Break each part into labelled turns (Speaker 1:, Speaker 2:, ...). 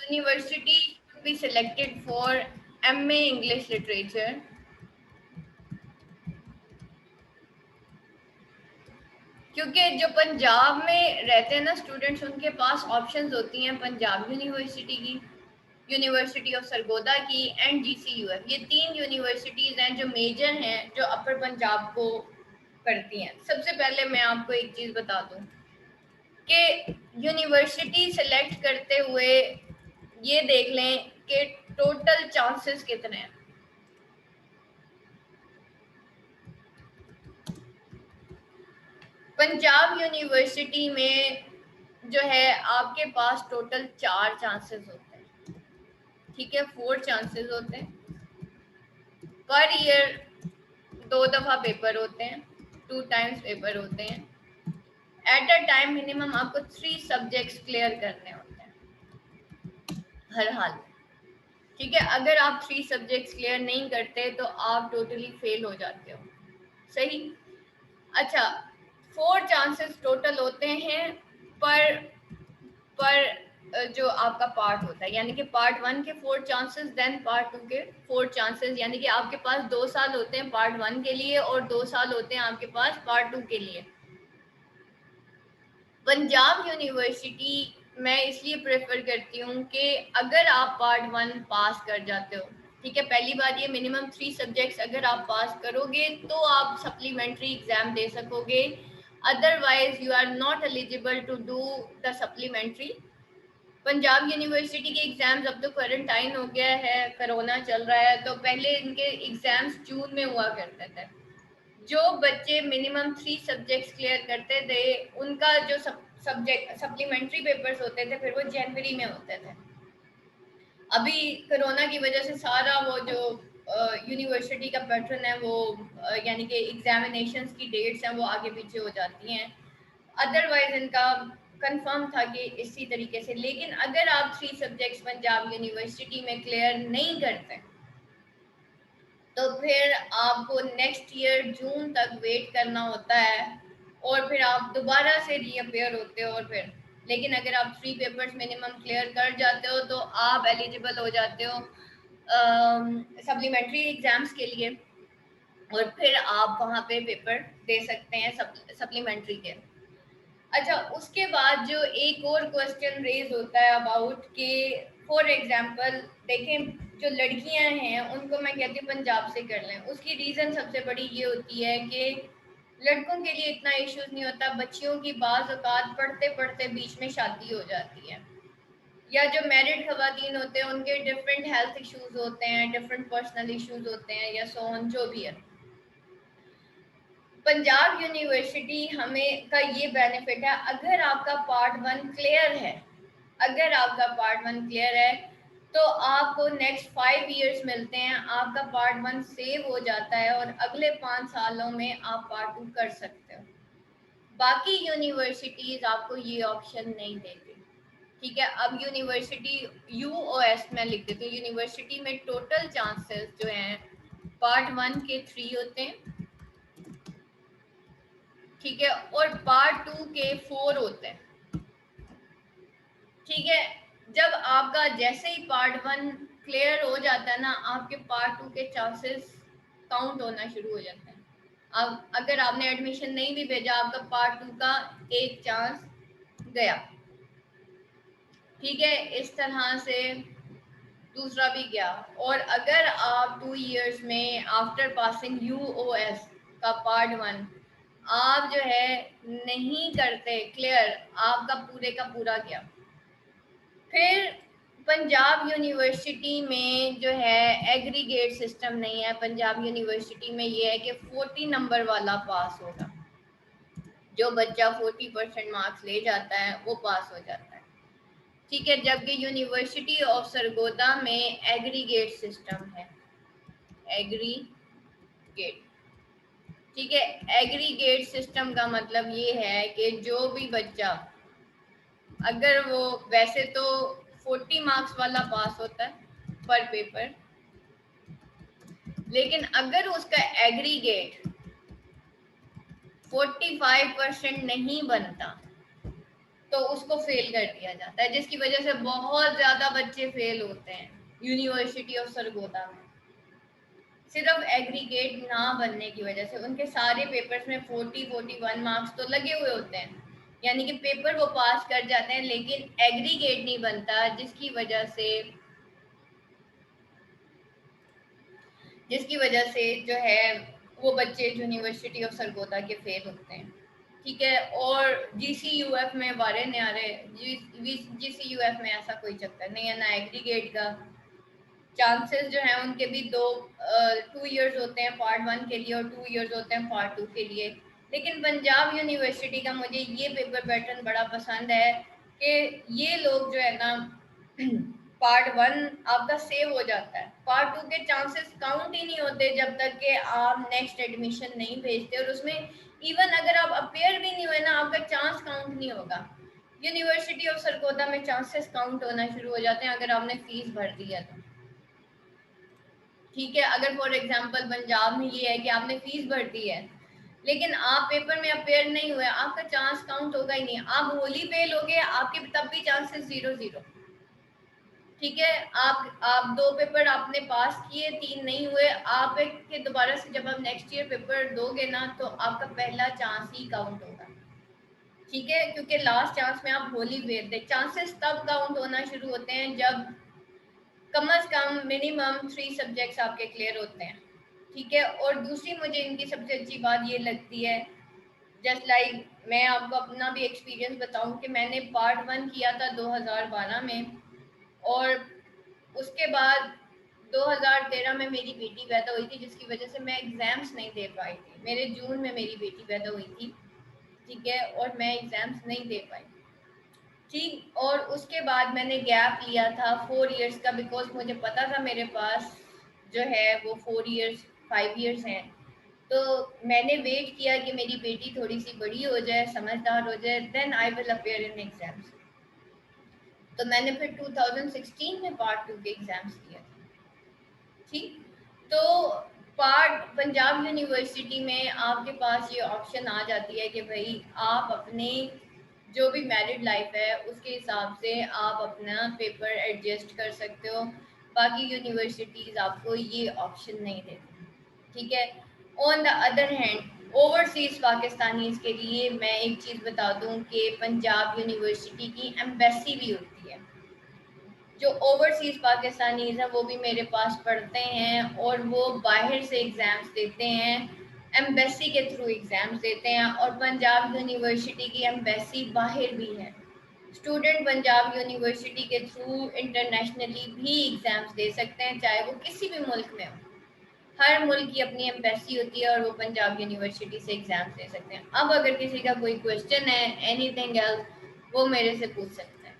Speaker 1: university should be selected for MA English Literature? क्योंकि जो पंजाब में रहते हैं ना स्टूडेंट्स, उनके पास ऑप्शंस होती हैं पंजाब यूनिवर्सिटी की, यूनिवर्सिटी ऑफ सरगोदा की एंड GCUF। ये 3 यूनिवर्सिटीज़ हैं जो मेजर हैं, जो अपर पंजाब को करती हैं। सबसे पहले मैं आपको एक चीज़ बता दूं कि यूनिवर्सिटी सेलेक्ट करते हुए ये देख लें कि टोटल चांसेस कितने हैं। पंजाब यूनिवर्सिटी में जो है आपके पास टोटल 4 चांसेस होते हैं, ठीक है, 4 चांसेस होते हैं। पर ईयर 2 दफ़ा पेपर होते हैं, 2 टाइम्स पेपर होते हैं। एट अ टाइम मिनिमम आपको 3 सब्जेक्ट्स क्लियर करने होते हैं हर हाल में, ठीक है। अगर आप 3 सब्जेक्ट्स क्लियर नहीं करते तो आप टोटली फेल हो जाते हो, सही। अच्छा, 4 चांसेस टोटल होते हैं पर जो आपका पार्ट होता है, यानी कि पार्ट 1 के 4 चांसेस, देन पार्ट 2 के 4 चांसेस, यानी कि आपके पास 2 साल होते हैं पार्ट 1 के लिए और 2 साल होते हैं आपके पास पार्ट 2 के लिए। पंजाब यूनिवर्सिटी मैं इसलिए प्रेफर करती हूँ कि अगर आप पार्ट 1 पास कर जाते हो, ठीक है, पहली बात ये मिनिमम 3 सब्जेक्ट्स अगर आप पास करोगे तो आप सप्लीमेंट्री एग्जाम दे सकोगे, otherwise you are not eligible to do the supplementary. Punjab university के एग्जाम्स, अब तो क्वारंटाइन हो गया है, कोरोना चल रहा है, तो पहले इनके एग्जाम्स जून में हुआ करते थे। जो बच्चे मिनिमम 3 सब्जेक्ट्स क्लियर करते थे उनका जो सब्जेक्ट सप्लीमेंट्री पेपर्स होते थे फिर वो जनवरी में होते थे। अभी कोरोना की वजह से सारा वो जो यूनिवर्सिटी का पैटर्न है वो यानी कि एग्जामिनेशंस की डेट्स हैं वो आगे पीछे हो जाती हैं। अदरवाइज इनका कंफर्म था कि इसी तरीके से, लेकिन अगर आप 3 सब्जेक्ट्स पंजाब यूनिवर्सिटी में क्लियर नहीं करते तो फिर आपको नेक्स्ट ईयर जून तक वेट करना होता है और फिर आप दोबारा से रीअपेयर होते हो। और फिर लेकिन अगर आप 3 पेपर्स मिनिमम क्लियर कर जाते हो तो आप एलिजिबल हो जाते हो सप्लीमेंट्री एग्जाम्स के लिए और फिर आप वहाँ पे पेपर दे सकते हैं सप्लीमेंट्री के। अच्छा, उसके बाद जो एक और क्वेश्चन रेज होता है अबाउट कि फॉर एग्जांपल देखें जो लड़कियां हैं उनको मैं कहती हूँ पंजाब से कर लें। उसकी रीज़न सबसे बड़ी ये होती है कि लड़कों के लिए इतना इश्यूज नहीं होता, बच्चियों की बाज़ औक़ात पढ़ते पढ़ते बीच में शादी हो जाती है, या जो मैरिड खवातीन होते हैं उनके डिफरेंट हेल्थ इश्यूज होते हैं, डिफरेंट पर्सनल इश्यूज होते हैं, या सोन जो भी है। पंजाब यूनिवर्सिटी हमें का ये बेनिफिट है, अगर आपका पार्ट 1 क्लियर है, अगर आपका पार्ट 1 क्लियर है तो आपको नेक्स्ट 5 इयर्स मिलते हैं, आपका पार्ट 1 सेव हो जाता है और अगले 5 सालों में आप पार्ट 2 कर सकते हो। बाकी यूनिवर्सिटीज आपको ये ऑप्शन नहीं देती, ठीक है। अब यूनिवर्सिटी UOS में लिख देती हूँ, यूनिवर्सिटी में टोटल चांसेस जो हैं पार्ट 1 के 3 होते हैं, ठीक है, और पार्ट 2 के 4 होते हैं, ठीक है। जब आपका जैसे ही पार्ट 1 क्लियर हो जाता है ना, आपके पार्ट 2 के चांसेस काउंट होना शुरू हो जाते हैं। अब अगर आपने एडमिशन नहीं भी भेजा, आपका पार्ट 2 का एक चांस गया, ठीक है। इस तरह से दूसरा भी गया। और अगर आप 2 इयर्स में आफ्टर पासिंग UOS का पार्ट 1 आप जो है नहीं करते क्लियर, आपका पूरे का पूरा गया। फिर पंजाब यूनिवर्सिटी में जो है एग्रीगेट सिस्टम नहीं है। पंजाब यूनिवर्सिटी में ये है कि 40 नंबर वाला पास होगा, जो बच्चा 40% मार्क्स ले जाता है वो पास हो जाता है, ठीक है। जबकि यूनिवर्सिटी ऑफ सरगोदा में एग्रीगेट सिस्टम है, एग्रीगेट, ठीक है। एग्रीगेट सिस्टम का मतलब ये है कि जो भी बच्चा, अगर वो वैसे तो 40 मार्क्स वाला पास होता है पर पेपर, लेकिन अगर उसका एग्रीगेट 45% नहीं बनता तो उसको फेल कर दिया जाता है, जिसकी वजह से बहुत ज्यादा बच्चे फेल होते हैं यूनिवर्सिटी ऑफ सरगोदा में। सिर्फ एग्रीगेट ना बनने की वजह से उनके सारे पेपर्स में 41 मार्क्स तो लगे हुए होते हैं, यानी कि पेपर वो पास कर जाते हैं, लेकिन एग्रीगेट नहीं बनता, जिसकी वजह से जो है वो बच्चे यूनिवर्सिटी ऑफ सरगोदा के फेल होते हैं। ठीक है, और GCUF में वारे नहीं आ रहे, GCUF में ऐसा कोई चक्कर नहीं है, ना एग्रीगेट का। चांसेस जो हैं उनके भी 2 इयर्स होते हैं पार्ट 1 के लिए और 2 इयर्स होते हैं पार्ट 2 के लिए। लेकिन पंजाब यूनिवर्सिटी का मुझे ये पेपर पैटर्न बड़ा पसंद है कि ये लोग जो है ना पार्ट 1 आपका सेव हो जाता है, पार्ट 2 के चांसेस काउंट ही नहीं होते जब तक कि आप नेक्स्ट एडमिशन नहीं भेजते, और उसमें इवन अगर आप अपेयर भी नहीं हुए ना, आपका चांस काउंट नहीं होगा। यूनिवर्सिटी ऑफ सरगोदा में चांसेस काउंट होना शुरू हो जाते हैं अगर आपने फीस भर दी है तो। ठीक है, अगर फॉर एग्जांपल पंजाब में ये है कि आपने फीस भर दी है लेकिन आप पेपर में अपेयर नहीं हुए, आपका चांस काउंट होगा ही नहीं, आप होली फेल हो गए, आपके तब भी चांसेस 0-0। ठीक है, आप 2 पेपर आपने पास किए, 3 नहीं हुए, आप एक के दोबारा से जब आप नेक्स्ट ईयर पेपर दोगे ना तो आपका पहला चांस ही काउंट होगा। ठीक है, क्योंकि लास्ट चांस में आप होली फेल थे। चांसेस तब काउंट होना शुरू होते हैं जब कम से कम मिनिमम 3 सब्जेक्ट्स आपके क्लियर होते हैं। ठीक है, और दूसरी मुझे इनकी सबसे अच्छी बात ये लगती है, जस्ट लाइक मैं आपको अपना भी एक्सपीरियंस बताऊं कि मैंने पार्ट 1 किया था 2012 में, और उसके बाद 2013 में मेरी बेटी पैदा हुई थी, जिसकी वजह से मैं एग्जाम्स नहीं दे पाई थी। मेरे जून में मेरी बेटी पैदा हुई थी, ठीक है, और मैं एग्जाम्स नहीं दे पाई। ठीक, और उसके बाद मैंने गैप लिया था 4 इयर्स का, बिकॉज मुझे पता था मेरे पास जो है वो 4 इयर्स 5 इयर्स हैं। तो मैंने वेट किया कि मेरी बेटी थोड़ी सी बड़ी हो जाए, समझदार हो जाए, then I will appear in exams. तो मैंने फिर 2016 में पार्ट 2 के एग्जाम्स दिए थे। ठीक, तो पार्ट पंजाब यूनिवर्सिटी में आपके पास ये ऑप्शन आ जाती है कि भाई आप अपने जो भी मैरिड लाइफ है उसके हिसाब से आप अपना पेपर एडजस्ट कर सकते हो। बाकी यूनिवर्सिटीज़ आपको ये ऑप्शन नहीं देती। ठीक है, on the other hand overseas Pakistanis के लिए मैं एक चीज़ बता दूं कि पंजाब यूनिवर्सिटी की एम्बेसी भी होती है। जो ओवरसीज पाकिस्तानीज हैं वो भी मेरे पास पढ़ते हैं और वो बाहर से एग्ज़ाम्स देते हैं, एम्बेसी के थ्रू एग्ज़ाम्स देते हैं, और पंजाब यूनिवर्सिटी की एम्बेसी बाहर भी है। स्टूडेंट पंजाब यूनिवर्सिटी के थ्रू इंटरनेशनली भी एग्ज़ाम्स दे सकते हैं, चाहे वो किसी भी मुल्क में हो। हर मुल्क की अपनी एम्बेसी होती है और वो पंजाब यूनिवर्सिटी से एग्ज़ाम्स दे सकते हैं। अब अगर किसी का कोई क्वेश्चन है एनीथिंग एल्स, वो मेरे से पूछ सकते हैं।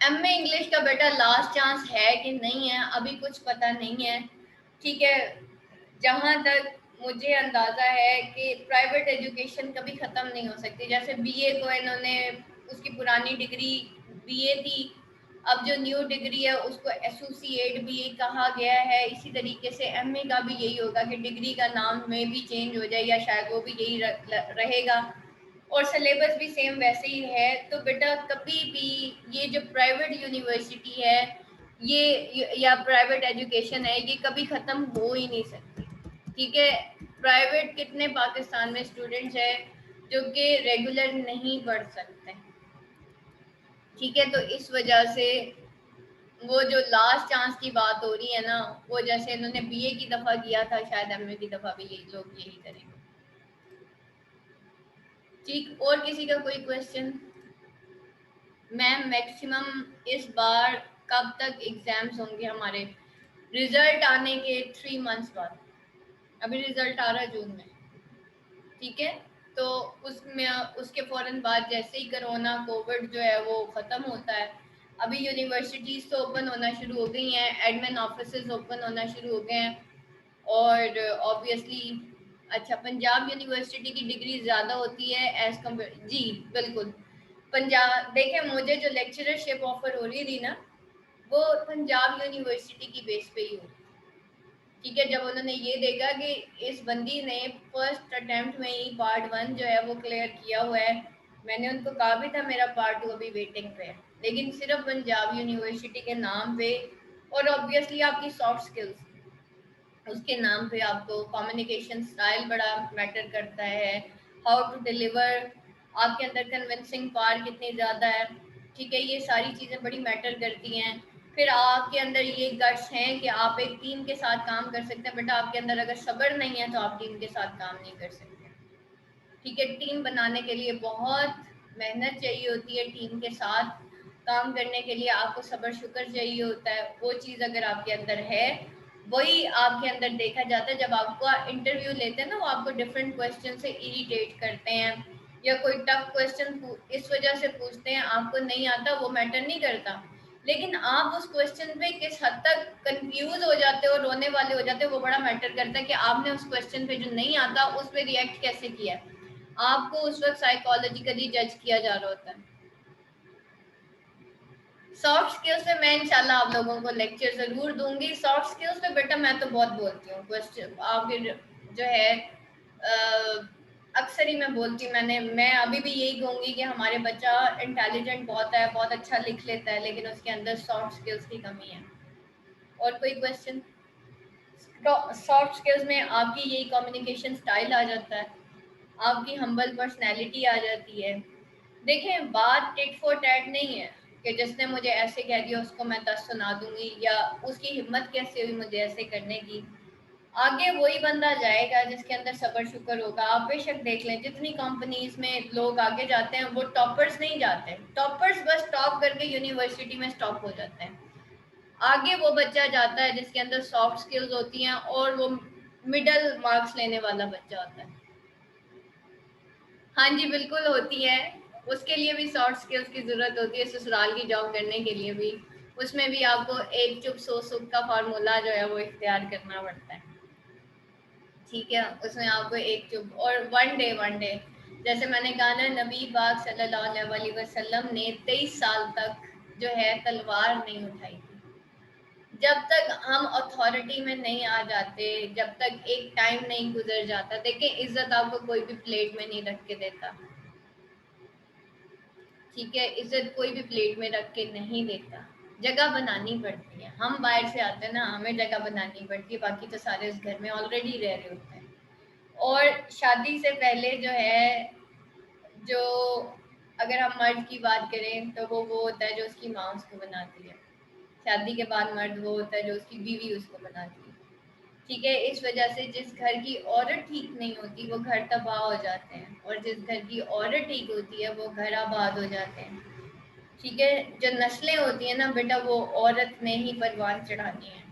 Speaker 1: एमए इंग्लिश का बेटा लास्ट चांस है कि नहीं है अभी कुछ पता नहीं है। ठीक है, जहाँ तक मुझे अंदाज़ा है कि प्राइवेट एजुकेशन कभी ख़त्म नहीं हो सकती। जैसे बीए को इन्होंने, उसकी पुरानी डिग्री बीए थी, अब जो न्यू डिग्री है उसको एसोसिएट बीए कहा गया है। इसी तरीके से एमए का भी यही होगा कि डिग्री का नाम में भी चेंज हो जाए या शायद वो भी यही रहेगा, और सिलेबस भी सेम वैसे ही है। तो बेटा कभी भी ये जो प्राइवेट यूनिवर्सिटी है ये या प्राइवेट एजुकेशन है ये कभी ख़त्म हो ही नहीं सकती। ठीक है, प्राइवेट कितने पाकिस्तान में स्टूडेंट्स हैं जो कि रेगुलर नहीं पढ़ सकते। ठीक है, तो इस वजह से वो जो लास्ट चांस की बात हो रही है ना, वो जैसे इन्होंने बीए की दफ़ा किया था शायद एमए की दफ़ा भी यही लोग यही करेंगे। ठीक, और किसी का कोई क्वेश्चन? मैम मैक्सिमम इस बार कब तक एग्जाम्स होंगे हमारे? रिजल्ट आने के 3 मंथ्स बाद। अभी रिजल्ट आ रहा है जून में। ठीक है, तो उसमें उसके फौरन बाद जैसे ही कोरोना कोविड जो है वो ख़त्म होता है, अभी यूनिवर्सिटीज़ तो ओपन होना शुरू हो गई हैं, एडमिन ऑफिस ओपन होना शुरू हो गए हैं, और ऑब्वियसली अच्छा पंजाब यूनिवर्सिटी की डिग्री ज़्यादा होती है एज़ कम्पेयर। जी बिल्कुल, पंजाब देखिए मुझे जो लेक्चरशिप ऑफर हो रही थी ना वो पंजाब यूनिवर्सिटी की बेस पे ही हो रही। ठीक है, जब उन्होंने ये देखा कि इस बंदी ने फर्स्ट अटेम्प्ट में ही पार्ट 1 जो है वो क्लियर किया हुआ है, मैंने उनको कहा भी था मेरा पार्ट 2 अभी वेटिंग पे है, लेकिन सिर्फ पंजाब यूनिवर्सिटी के नाम पे और ऑब्वियसली आपकी सॉफ्ट स्किल्स उसके नाम पे आपको कम्युनिकेशन स्टाइल बड़ा मैटर करता है, हाउ टू डिलीवर, आपके अंदर कन्विंसिंग पावर कितनी ज़्यादा है, ठीक है, ये सारी चीज़ें बड़ी मैटर करती हैं। फिर आपके अंदर ये गट्स हैं कि आप एक टीम के साथ काम कर सकते हैं, बट आपके अंदर अगर सब्र नहीं है तो आप टीम के साथ काम नहीं कर सकते। ठीक है, टीम बनाने के लिए बहुत मेहनत चाहिए होती है, टीम के साथ काम करने के लिए आपको सब्र शुक्र चाहिए होता है। वो चीज़ अगर आपके अंदर है, वही आपके अंदर देखा जाता है। जब आपका इंटरव्यू लेते हैं ना, वो आपको डिफरेंट क्वेश्चन से इरिटेट करते हैं या कोई टफ क्वेश्चन इस वजह से पूछते हैं, आपको नहीं आता, वो मैटर नहीं करता, लेकिन आप उस क्वेश्चन पे किस हद तक कंफ्यूज हो जाते हो, रोने वाले हो जाते हो, वो बड़ा मैटर करता है कि आपने उस क्वेश्चन पे जो नहीं आता उस पर रिएक्ट कैसे किया है। आपको उस वक्त साइकोलॉजिकली जज किया जा रहा होता है। सॉफ्ट स्किल्स पे मैं इंशाल्लाह आप लोगों को लेक्चर जरूर दूंगी। सॉफ्ट स्किल्स पे बेटा मैं तो बहुत बोलती हूँ, क्वेश्चन आप जो है अक्सर ही मैं बोलती हूँ, मैं अभी भी यही कहूंगी कि हमारे बच्चा इंटेलिजेंट बहुत है, बहुत अच्छा लिख लेता है, लेकिन उसके अंदर सॉफ्ट स्किल्स की कमी है। और कोई क्वेश्चन? सॉफ्ट स्किल्स में आपकी यही कम्युनिकेशन स्टाइल आ जाता है, आपकी हम्बल पर्सनैलिटी आ जाती है। देखें, बात टिट फॉर टैट नहीं है कि जिसने मुझे ऐसे कह दिया उसको मैं 10 सुना दूंगी, या उसकी हिम्मत कैसे हुई मुझे ऐसे करने की। आगे वही बंदा जाएगा जिसके अंदर सब्र शुक्र होगा। आप बेशक देख लें, जितनी कंपनीज में लोग आगे जाते हैं वो टॉपर्स नहीं जाते, टॉपर्स बस टॉप करके यूनिवर्सिटी में स्टॉप हो जाते हैं। आगे वो बच्चा जाता है जिसके अंदर सॉफ्ट स्किल्स होती हैं और वो मिडल मार्क्स लेने वाला बच्चा होता है। हाँ जी, बिल्कुल होती है। उसके लिए भी सॉफ्ट स्किल्स की ज़रूरत होती है, ससुराल की जॉब करने के लिए भी। उसमें भी आपको एक चुप सो सुख का फार्मूला जो है वो इख्तियार करना पड़ता है। ठीक है, उसमें आपको एक चुप और वन डे, जैसे मैंने कहा ना, नबी पाक सल्लल्लाहु अलैहि वसल्लम ने 23 साल तक जो है तलवार नहीं उठाई थी। जब तक हम अथॉरिटी में नहीं आ जाते, जब तक एक टाइम नहीं गुजर जाता, देखिए इज्जत आपको कोई भी प्लेट में नहीं रख के देता। ठीक है, इज्जत कोई भी प्लेट में रख के नहीं देता, जगह बनानी पड़ती है। हम बाहर से आते हैं ना, हमें जगह बनानी पड़ती है, बाकी तो सारे इस घर में ऑलरेडी रह रहे होते हैं। और शादी से पहले जो है, जो अगर हम मर्द की बात करें तो वो होता है जो उसकी माँ उसको बनाती है। शादी के बाद मर्द वो होता है जो उसकी बीवी उसको बनाती है। ठीक है, इस वजह से जिस घर की औरत ठीक नहीं होती वो घर तबाह हो जाते हैं, और जिस घर की औरत ठीक होती है वो घर आबाद हो जाते हैं। ठीक है, जो नस्लें होती हैं ना बेटा, वो औरत ने ही परवान चढ़ानी है।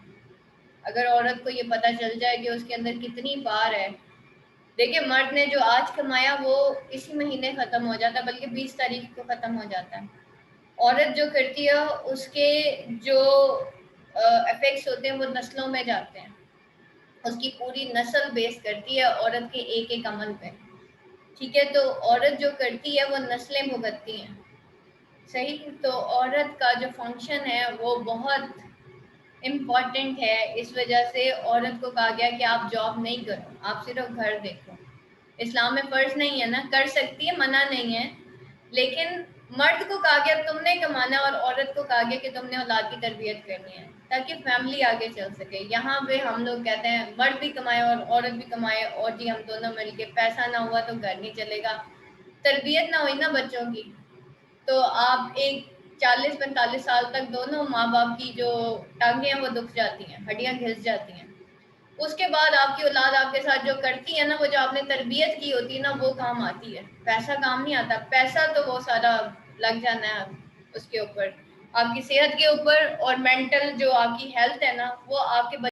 Speaker 1: अगर औरत को ये पता चल जाए कि उसके अंदर कितनी पार है, देखिए मर्द ने जो आज कमाया वो इसी महीने खत्म हो जाता है, बल्कि 20 तारीख को खत्म हो जाता है। औरत जो करती है उसके जो इफेक्ट्स होते हैं वो नस्लों में जाते हैं। उसकी पूरी नस्ल बेस करती है औरत के एक एक अमल पे। ठीक है, तो औरत जो करती है वो नस्लें भुगतती हैं। सही, तो औरत का जो फंक्शन है वो बहुत इम्पॉर्टेंट है। इस वजह से औरत को कहा गया कि आप जॉब नहीं करो, आप सिर्फ घर देखो। इस्लाम में फर्ज नहीं है ना, कर सकती है, मना नहीं है, लेकिन मर्द को कहा गया तुमने कमाना, और औरत को कहा गया कि तुमने औलाद की तरबियत करनी है ताकि फैमिली आगे चल सके। यहाँ पे हम लोग कहते हैं मर्द भी कमाए और औरत भी कमाए, और जी हम दोनों मिलके, पैसा ना हुआ तो घर नहीं चलेगा, तरबियत ना हुई ना बच्चों की, तो आप एक 40-45 साल तक दोनों माँ बाप की जो टांगे हैं वो दुख जाती हैं, हड्डियां घिस जाती हैं। उसके बाद आपकी औलाद आपके साथ जो करती है ना, वो जो आपने तरबियत की होती है ना, वो काम आती है। पैसा काम नहीं आता, पैसा तो वो सारा लग जाना है उसके ऊपर, आपकी सेहत के ऊपर, और मेंटल जो आपकी हेल्थ है ना वो आपके